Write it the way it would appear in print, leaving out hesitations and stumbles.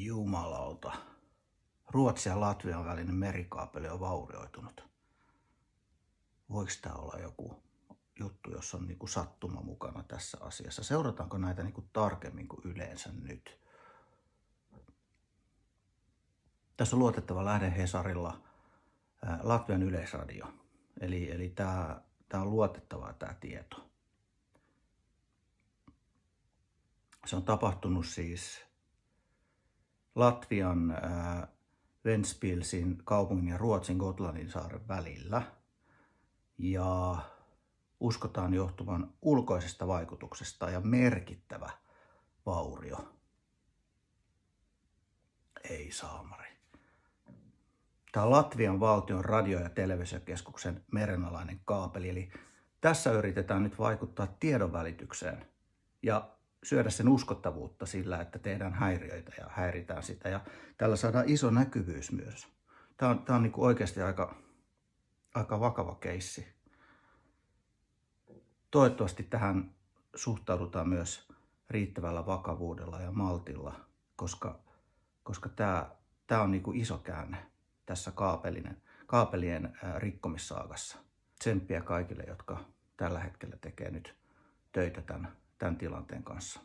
Jumalauta. Ruotsin ja Latvian välinen merikaapeli on vaurioitunut. Voiko tämä olla joku juttu, jos on niinku sattuma mukana tässä asiassa? Seurataanko näitä niinku tarkemmin kuin yleensä nyt? Tässä on luotettava lähde Hesarilla, Latvian Yleisradio. Eli tämä on luotettavaa tämä tieto. Se on tapahtunut siis Latvian Ventspilsin kaupungin ja Ruotsin Gotlandin saaren välillä. Ja uskotaan johtuvan ulkoisesta vaikutuksesta ja merkittävä vaurio. Ei saamari. Tämä on Latvian valtion radio- ja televisiokeskuksen merenalainen kaapeli. Eli tässä yritetään nyt vaikuttaa tiedonvälitykseen ja syödä sen uskottavuutta sillä, että tehdään häiriöitä ja häiritään sitä. Ja tällä saadaan iso näkyvyys myös. Tämä on niin kuin oikeasti aika vakava keissi. Toivottavasti tähän suhtaudutaan myös riittävällä vakavuudella ja maltilla, koska tämä on niin kuin iso käänne tässä kaapelien rikkomissaagassa. Tsemppiä kaikille, jotka tällä hetkellä tekee nyt töitä tämän tilanteen kanssa.